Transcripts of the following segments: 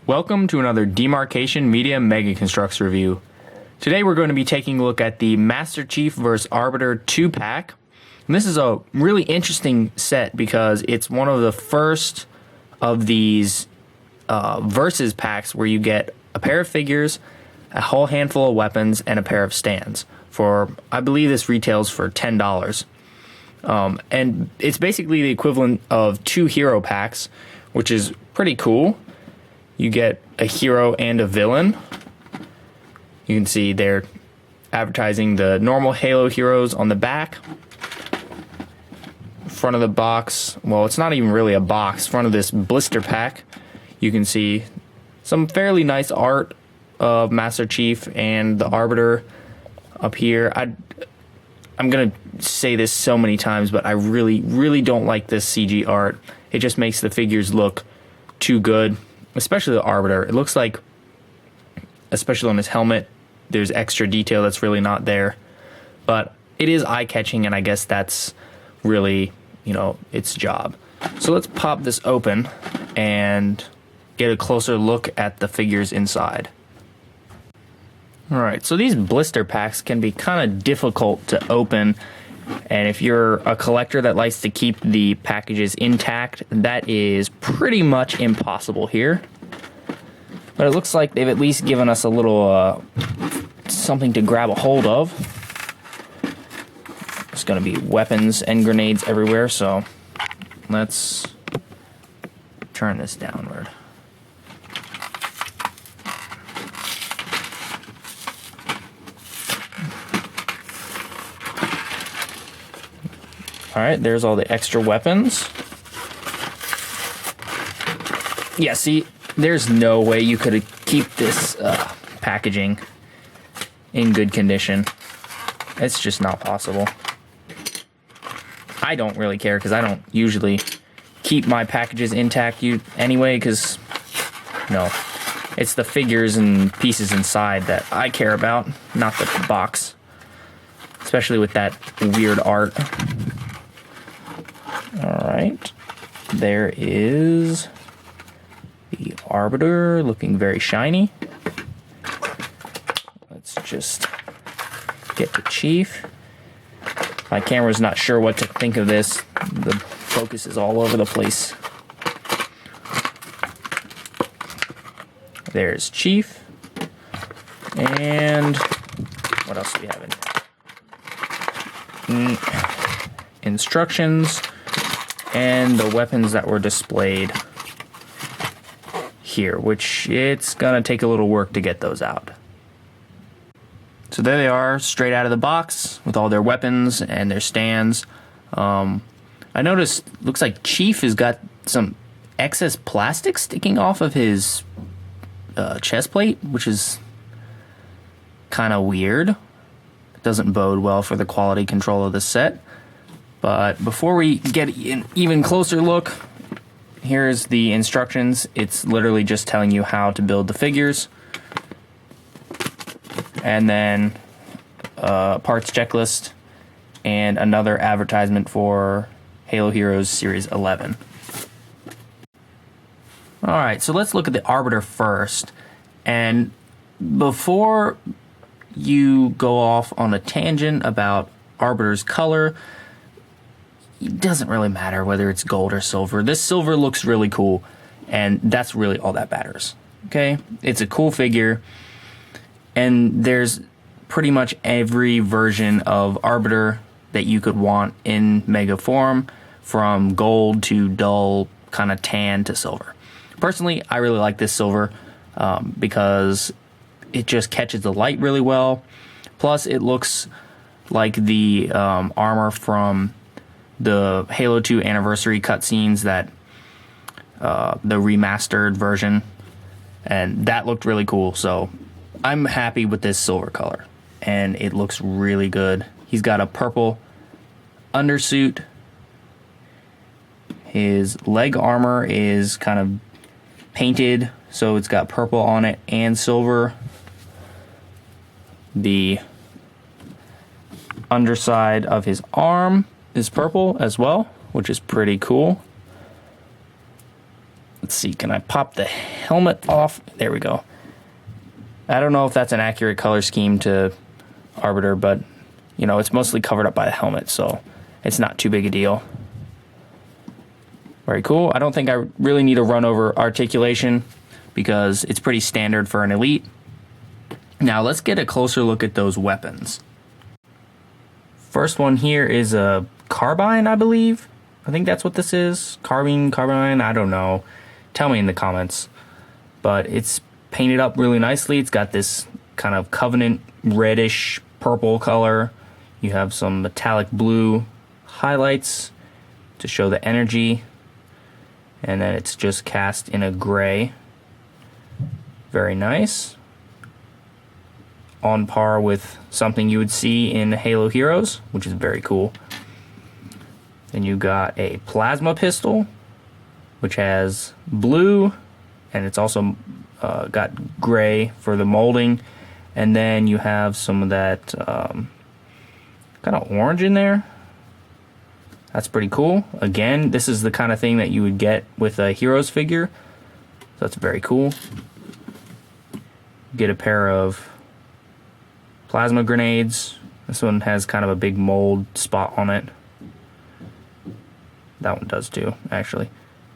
Welcome to another Demarcation Media Mega Construx review. Today we're going to be taking a look at the Master Chief vs. Arbiter 2-pack. And this is a really interesting set because it's one of the first of these versus packs where you get a pair of figures, a whole handful of weapons, and a pair of stands. For, I believe this retails for $10. And it's basically the equivalent of 2 hero packs, which is pretty cool. You get a hero and a villain. You can see they're advertising the normal Halo heroes on the back. Front of the box, well, it's not even really a box. Front of this blister pack, you can see some fairly nice art of Master Chief and the Arbiter up here. I'm going to say this so many times, but I really don't like this CG art. It just makes the figures look too good. Especially the Arbiter. It looks like, especially on his helmet, there's extra detail that's really not there. But it is eye-catching, and I guess that's really, its job. So let's pop this open and get a closer look at the figures inside. Alright, so these blister packs can be kind of difficult to open. And if you're a collector that likes to keep the packages intact, that is pretty much impossible here. But it looks like they've at least given us a little something to grab a hold of. There's going to be weapons and grenades everywhere, so let's turn this downward. Alright, there's all the extra weapons. Yeah, see, there's no way you could keep this packaging in good condition. It's just not possible. I don't really care because I don't usually keep my packages intact anyway because, it's the figures and pieces inside that I care about, not the box. Especially with that weird art. Alright, there is the Arbiter looking very shiny. Let's just get to Chief. My camera's not sure what to think of this. The focus is all over the place. There's Chief. And what else do we have in here? Instructions. And the weapons that were displayed here, which it's gonna take a little work to get those out. So there they are, straight out of the box with all their weapons and their stands. I noticed, looks like Chief has got some excess plastic sticking off of his chest plate, which is kind of weird. It doesn't bode well for the quality control of the set. But before we get an even closer look, here's the instructions. It's literally just telling you how to build the figures. And then parts checklist and another advertisement for Halo Heroes Series 11. Alright, so let's look at the Arbiter first. And before you go off on a tangent about Arbiter's color, it doesn't really matter whether it's gold or silver. This silver looks really cool, and that's really all that matters. Okay? It's a cool figure, and there's pretty much every version of Arbiter that you could want in Mega form, from gold to dull, kind of tan to silver. Personally, I really like this silver because it just catches the light really well. Plus, it looks like the armor from the Halo 2 anniversary cutscenes, that the remastered version, and that looked really cool. So I'm happy with this silver color, and it looks really good. He's got a purple undersuit. His leg armor is kind of painted, so it's got purple on it and silver. The underside of his arm is purple as well, which is pretty cool. let's see, can I pop the helmet off? There we go. I don't know if that's an accurate color scheme to Arbiter, but, you know, it's mostly covered up by the helmet, so it's not too big a deal. Very cool. I don't think I really need to run over articulation because it's pretty standard for an elite. Now let's get a closer look at those weapons. First one here is a carbine, I believe. I think that's what this is. Carbine, I don't know. Tell me in the comments. But it's painted up really nicely. It's got this kind of Covenant reddish purple color. You have some metallic blue highlights to show the energy. And then it's just cast in a gray. Very nice. On par with something you would see in Halo Heroes, which is very cool. Then you got a plasma pistol, which has blue, and it's also got gray for the molding. And then you have some of that kind of orange in there. That's pretty cool. Again, this is the kind of thing that you would get with a Heroes figure. So that's very cool. Get a pair of plasma grenades. This one has kind of a big mold spot on it. That one does too, actually.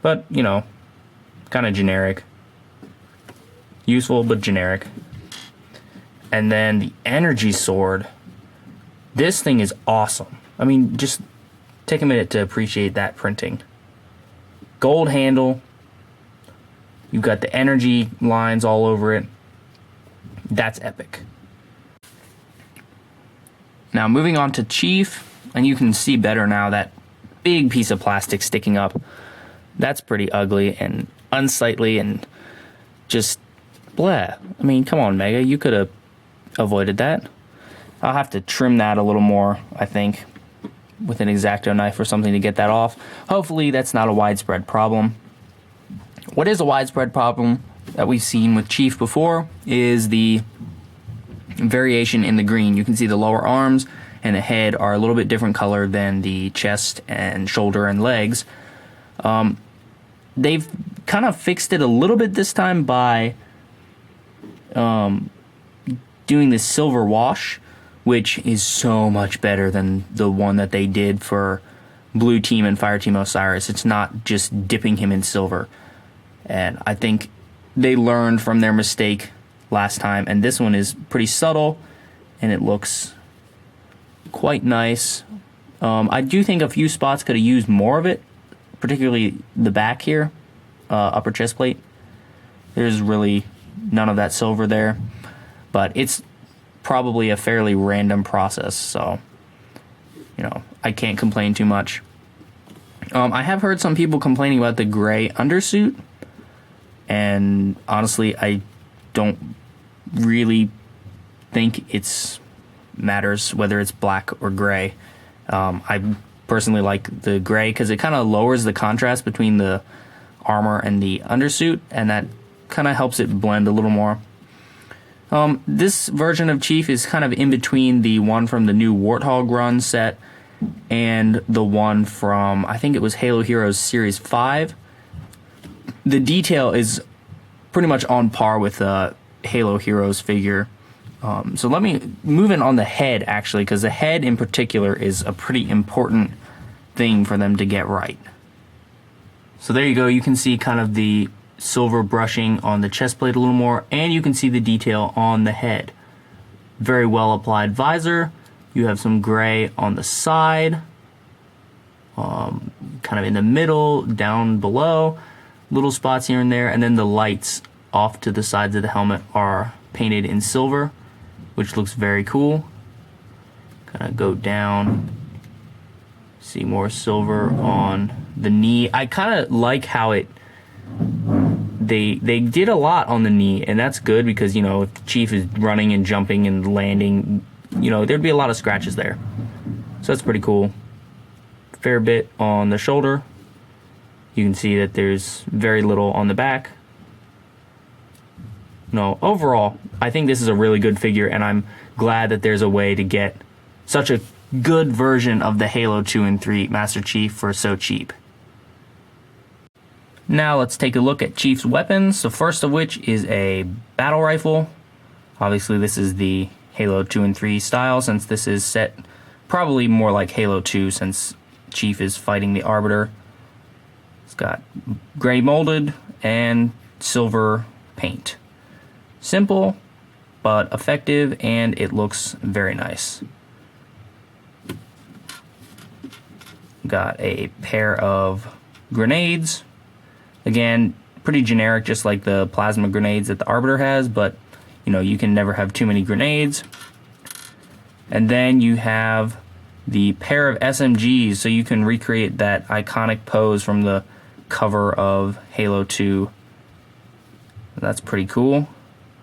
But, you know, kind of generic. Useful, but generic. And then the energy sword. This thing is awesome. I mean, just take a minute to appreciate that printing. Gold handle. You've got the energy lines all over it. That's epic. Now moving on to Chief, and you can see better now that big piece of plastic sticking up. That's pretty ugly and unsightly and just bleh. I mean, come on, Mega, you could have avoided that. I'll have to trim that a little more, I think, with an X-Acto knife or something to get that off. Hopefully that's not a widespread problem. What is a widespread problem that we've seen with Chief before is the variation in the green. You can see the lower arms and the head are a little bit different color than the chest and shoulder and legs. They've kind of fixed it a little bit this time by doing this silver wash, which is so much better than the one that they did for Blue Team and Fire Team Osiris. It's not just dipping him in silver. And I think they learned from their mistake last time, and this one is pretty subtle and it looks quite nice. I do think a few spots could have used more of it, particularly the back here, upper chest plate. There's really none of that silver there, but it's probably a fairly random process, so you know, I can't complain too much. I have heard some people complaining about the gray undersuit, and honestly I don't really think it's matters whether it's black or gray. I personally like the gray because it kind of lowers the contrast between the armor and the undersuit, and that kind of helps it blend a little more. This version of Chief is kind of in between the one from the new Warthog run set and the one from, I think it was Halo Heroes Series 5. The detail is pretty much on par with the Halo Heroes figure. So let me move in on the head, actually, because the head in particular is a pretty important thing for them to get right. So there you go. You can see kind of the silver brushing on the chest plate a little more, and you can see the detail on the head. Very well applied visor. You have some gray on the side, kind of in the middle, down below, little spots here and there, and then the lights off to the sides of the helmet are painted in silver, which looks very cool. Kind of go down, see more silver on the knee. I kind of like how it they did a lot on the knee, and that's good because, you know, if Chief is running and jumping and landing, you know, there'd be a lot of scratches there. So that's pretty cool. Fair bit on the shoulder. You can see that there's very little on the back. No, overall, I think this is a really good figure, and I'm glad that there's a way to get such a good version of the Halo 2 and 3 Master Chief for so cheap. Now let's take a look at Chief's weapons. So first of which is a battle rifle. Obviously this is the Halo 2 and 3 style, since this is set probably more like Halo 2 since Chief is fighting the Arbiter. It's got gray molded and silver paint. Simple, but effective, and it looks very nice. Got a pair of grenades. Again, pretty generic, just like the plasma grenades that the Arbiter has, but you know, you can never have too many grenades. And then you have the pair of SMGs, so you can recreate that iconic pose from the cover of Halo 2. That's pretty cool.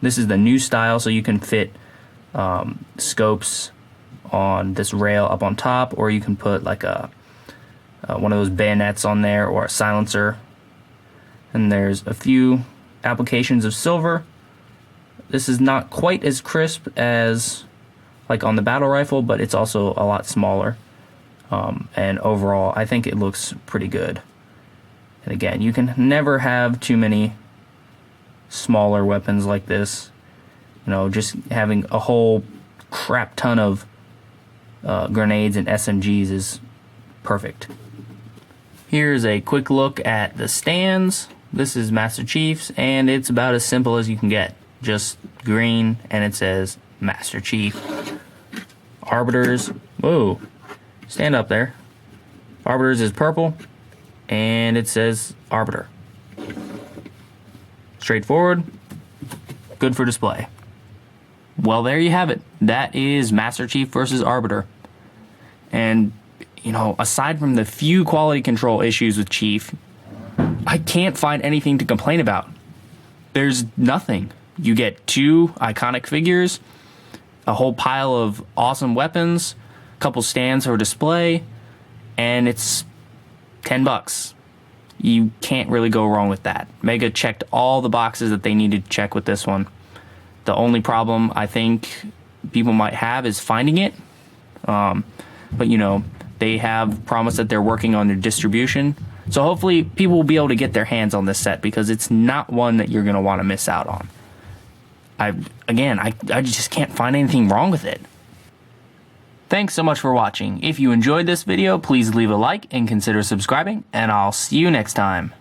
This is the new style, so you can fit scopes on this rail up on top, or you can put like a one of those bayonets on there, or a silencer. And there's a few applications of silver. This is not quite as crisp as like on the battle rifle, but it's also a lot smaller. And overall, I think it looks pretty good. And again, you can never have too many smaller weapons like this. You know, just having a whole crap ton of grenades and SMGs is perfect. Here's a quick look at the stands. This is Master Chief's, and it's about as simple as you can get. Just green, and it says Master Chief. Arbiters, whoa, stand up there. Arbiters is purple, and it says Arbiter. Straightforward, good for display. Well, there you have it. That is Master Chief versus Arbiter. And, you know, aside from the few quality control issues with Chief, I can't find anything to complain about. There's nothing. You get two iconic figures, a whole pile of awesome weapons, a couple stands for display, and it's $10. You can't really go wrong with that. Mega checked all the boxes that they needed to check with this one. The only problem I think people might have is finding it. But you know, they have promised that they're working on their distribution. So hopefully people will be able to get their hands on this set, because it's not one that you're going to want to miss out on. I just can't find anything wrong with it. Thanks so much for watching. If you enjoyed this video, please leave a like and consider subscribing, and I'll see you next time.